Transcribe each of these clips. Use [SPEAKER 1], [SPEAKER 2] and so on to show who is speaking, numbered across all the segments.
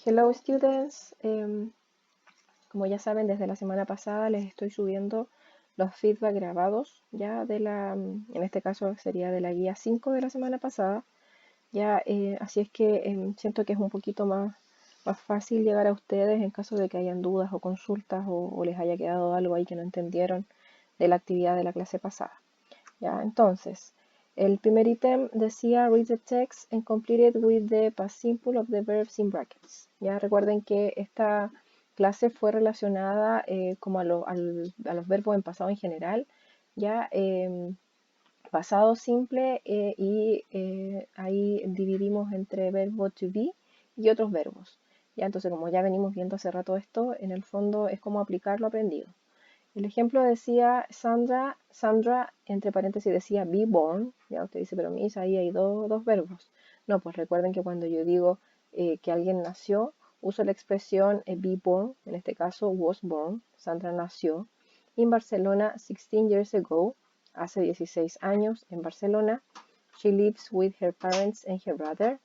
[SPEAKER 1] Hello students, como ya saben desde la semana pasada les estoy subiendo los feedback grabados ya en este caso sería de la guía 5 de la semana pasada, ya así es que siento que es un poquito más fácil llegar a ustedes en caso de que hayan dudas o consultas o les haya quedado algo ahí que no entendieron de la actividad de la clase pasada. Ya, entonces, el primer ítem decía read the text and complete it with the past simple of the verbs in brackets. Ya recuerden que esta clase fue relacionada como a los verbos en pasado en general, ya pasado simple y ahí dividimos entre verbo to be y otros verbos. Ya, entonces como ya venimos viendo hace rato esto, en el fondo es como aplicar lo aprendido. El ejemplo decía Sandra, entre paréntesis decía be born. Ya usted dice, pero Miss, ahí hay dos verbos. No, pues recuerden que cuando yo digo que alguien nació, uso la expresión be born, en este caso was born. Sandra nació en Barcelona 16 years ago, hace 16 años en Barcelona. She lives with her parents and her brother.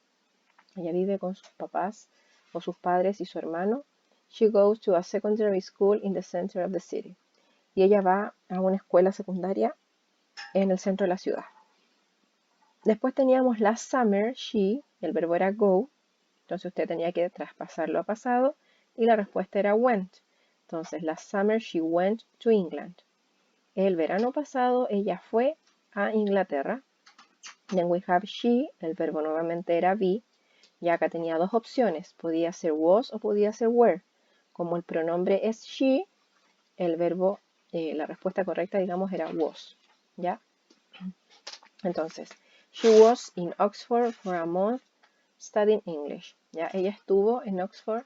[SPEAKER 1] Ella vive con sus papás o sus padres y su hermano. She goes to a secondary school in the center of the city. Y ella va a una escuela secundaria en el centro de la ciudad. Después teníamos last summer, she, el verbo era go, entonces usted tenía que traspasarlo a pasado y la respuesta era went. Entonces, last summer she went to England. El verano pasado ella fue a Inglaterra. Then we have she, el verbo nuevamente era be, y acá tenía dos opciones, podía ser was o podía ser were. Como el pronombre es she, el verbo la respuesta correcta, digamos, era was, ¿ya? Entonces, she was in Oxford for a month studying English, ¿ya? Ella estuvo en Oxford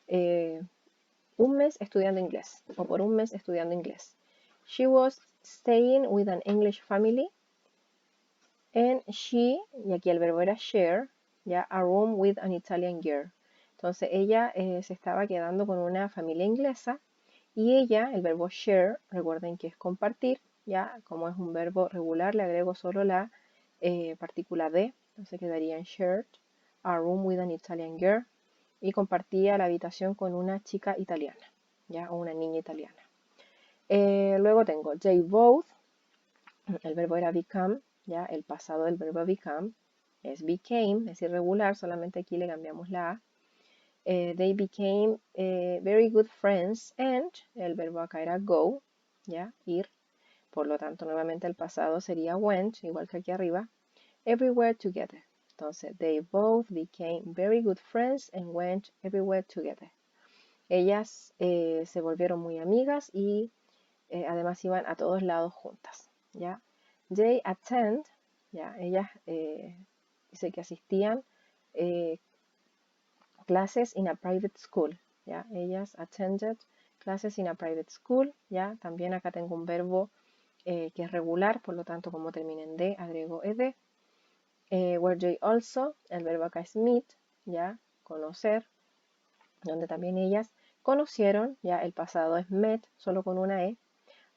[SPEAKER 1] un mes estudiando inglés, o por un mes estudiando inglés. She was staying with an English family, and she, y aquí el verbo era share, ¿ya? A room with an Italian girl. Entonces, ella se estaba quedando con una familia inglesa, y ella, el verbo share, recuerden que es compartir, ya como es un verbo regular, le agrego solo la partícula de, entonces quedaría en shared, a room with an Italian girl, y compartía la habitación con una chica italiana, ya, o una niña italiana. Luego tengo they both, el verbo era become, ya, el pasado del verbo become es became, es irregular, solamente aquí le cambiamos la A. They became very good friends and el verbo acá era go, ya, ir. Por lo tanto, nuevamente el pasado sería went, igual que aquí arriba. Everywhere together. Entonces, they both became very good friends and went everywhere together. Ellas se volvieron muy amigas y además iban a todos lados juntas, ya. They attend, ya, ellas dice que asistían classes in a private school, ¿ya? Ellas attended classes in a private school, ¿ya? También acá tengo un verbo que es regular, por lo tanto, como termina en D, agrego ed. Were they also, el verbo acá es meet, ¿ya? Conocer, donde también ellas conocieron, ¿ya? El pasado es met, solo con una E.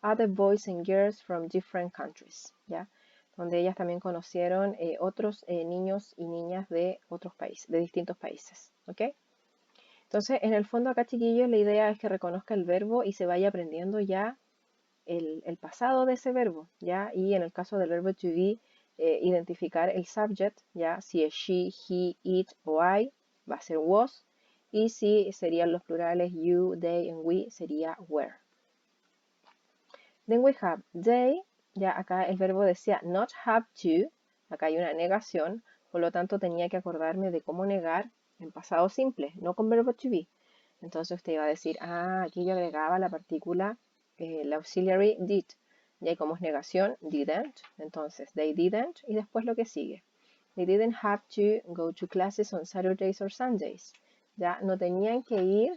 [SPEAKER 1] Other boys and girls from different countries, ¿ya? Donde ellas también conocieron otros niños y niñas de otros países, de distintos países, ¿ok? Entonces, en el fondo acá, chiquillos, la idea es que reconozca el verbo y se vaya aprendiendo ya el pasado de ese verbo, ¿ya? Y en el caso del verbo to be, identificar el subject, ¿ya? Si es she, he, it o I, va a ser was. Y si serían los plurales you, they and we, sería were. Then we have they, ya acá el verbo decía not have to, acá hay una negación, por lo tanto tenía que acordarme de cómo negar en pasado simple, no con verbo to be. Entonces usted iba a decir, aquí yo agregaba la partícula, la auxiliary did, y ahí como es negación, didn't, entonces they didn't, y después lo que sigue. They didn't have to go to classes on Saturdays or Sundays. Ya no tenían que ir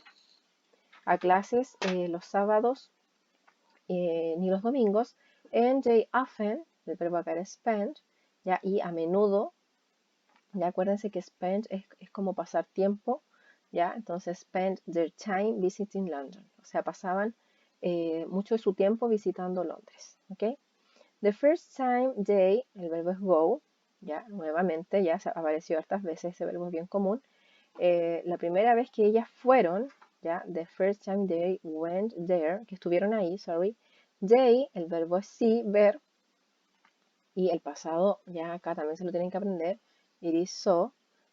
[SPEAKER 1] a clases los sábados ni los domingos. And they often, el verbo acá era spend, ya, y a menudo, ya acuérdense que spend es como pasar tiempo, ya, entonces spend their time visiting London, o sea, pasaban mucho de su tiempo visitando Londres, ¿ok? The first time they, el verbo es go, ya, nuevamente, ya apareció hartas veces, ese verbo es bien común. La primera vez que ellas fueron, ya, the first time they went there, que estuvieron ahí, sorry, they, el verbo es see, ver, y el pasado, ya acá también se lo tienen que aprender, it is saw,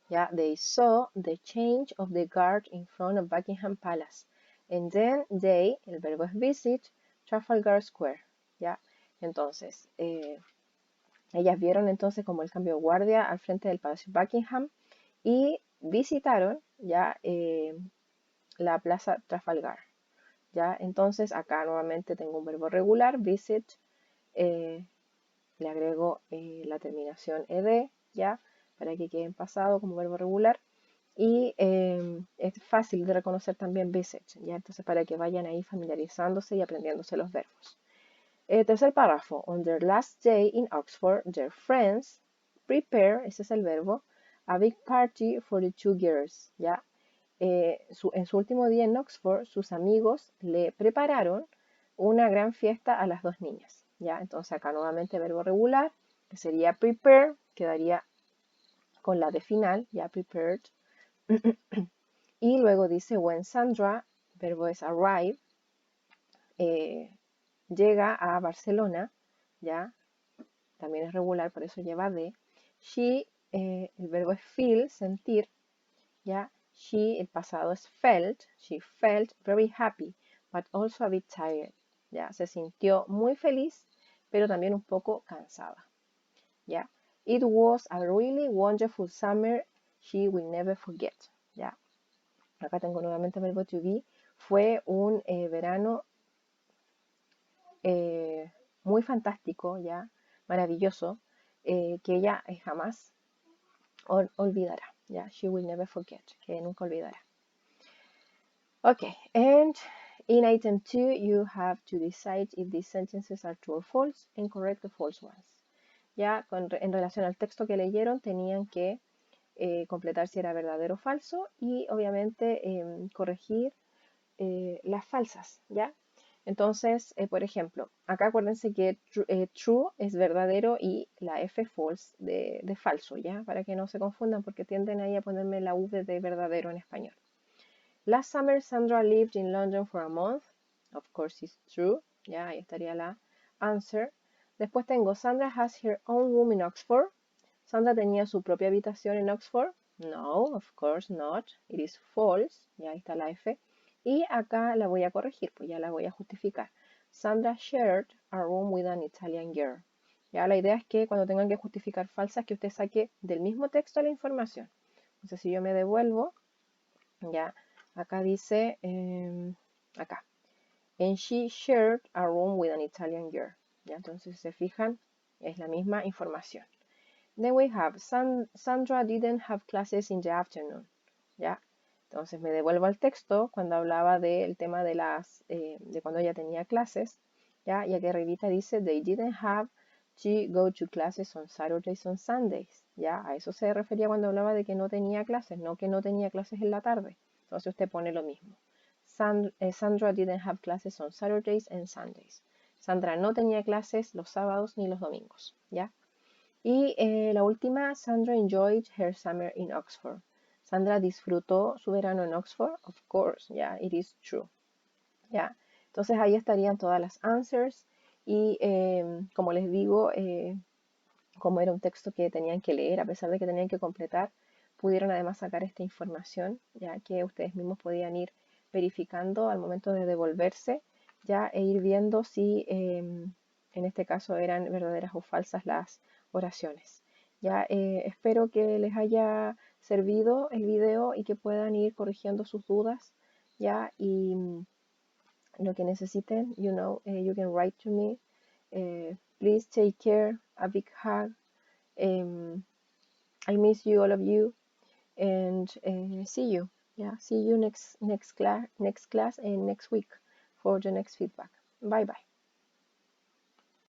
[SPEAKER 1] ya, they saw the change of the guard in front of Buckingham Palace, and then they, el verbo es visit, Trafalgar Square, ya, entonces, ellas vieron entonces como el cambio de guardia al frente del Palacio Buckingham y visitaron ya la Plaza Trafalgar. ¿Ya? Entonces acá nuevamente tengo un verbo regular, visit, le agrego la terminación ed, ¿ya? Para que quede en pasado como verbo regular. Y es fácil de reconocer también visit, ¿ya? Entonces para que vayan ahí familiarizándose y aprendiéndose los verbos. Tercer párrafo. On their last day in Oxford, their friends prepare, ese es el verbo, a big party for the two girls, ¿ya? En su último día en Oxford, sus amigos le prepararon una gran fiesta a las dos niñas, ¿ya? Entonces acá nuevamente verbo regular, que sería prepare, quedaría con la de final, ya prepared. Y luego dice when Sandra, verbo es arrive, llega a Barcelona, ¿ya? También es regular, por eso lleva de. She, el verbo es feel, sentir, ¿ya? She, el pasado es felt, she felt very happy, but also a bit tired, ¿ya? Se sintió muy feliz, pero también un poco cansada, ¿ya? It was a really wonderful summer she will never forget, ¿ya? Acá tengo nuevamente el verbo to be. Fue un verano muy fantástico, ¿ya? Maravilloso, que ella jamás olvidará, ¿ya? She will never forget, que nunca olvidará. Okay, and in item 2, you have to decide if these sentences are true or false and correct the false ones. Ya en relación al texto que leyeron, tenían que completar si era verdadero o falso y obviamente corregir las falsas, ¿ya? Entonces, por ejemplo, acá acuérdense que true es verdadero y la F false de falso, ¿ya? Para que no se confundan porque tienden ahí a ponerme la V de verdadero en español. Last summer, Sandra lived in London for a month. Of course, it's true. Ya, ahí estaría la answer. Después tengo, Sandra has her own room in Oxford. Sandra tenía su propia habitación en Oxford. No, of course not. It is false. Ya, ahí está la F. Y acá la voy a corregir, pues ya la voy a justificar. Sandra shared a room with an Italian girl. Ya, la idea es que cuando tengan que justificar falsas, que usted saque del mismo texto la información. Entonces, si yo me devuelvo, ya, acá dice, acá, and she shared a room with an Italian girl. ¿Ya? Entonces, si se fijan, es la misma información. Then we have, Sandra didn't have classes in the afternoon. ¿Ya? Entonces, me devuelvo al texto cuando hablaba del tema de de cuando ella tenía clases. ¿Ya? Y aquí arribita dice, they didn't have to go to classes on Saturdays and Sundays. ¿Ya? A eso se refería cuando hablaba de que no tenía clases, no que no tenía clases en la tarde. Entonces usted pone lo mismo. Sandra didn't have classes on Saturdays and Sundays. Sandra no tenía clases los sábados ni los domingos, ¿ya? Y la última, Sandra enjoyed her summer in Oxford. Sandra disfrutó su verano en Oxford, of course, yeah, it is true, ¿ya? Entonces ahí estarían todas las answers y como les digo, como era un texto que tenían que leer, a pesar de que tenían que completar, pudieron además sacar esta información, ya que ustedes mismos podían ir verificando al momento de devolverse, ya e ir viendo si en este caso eran verdaderas o falsas las oraciones. Ya espero que les haya servido el video y que puedan ir corrigiendo sus dudas, ya y lo que necesiten, you know, you can write to me. Please take care. A big hug. I miss you, all of you, and see you. Yeah, see you next class and next week for the next feedback. Bye bye.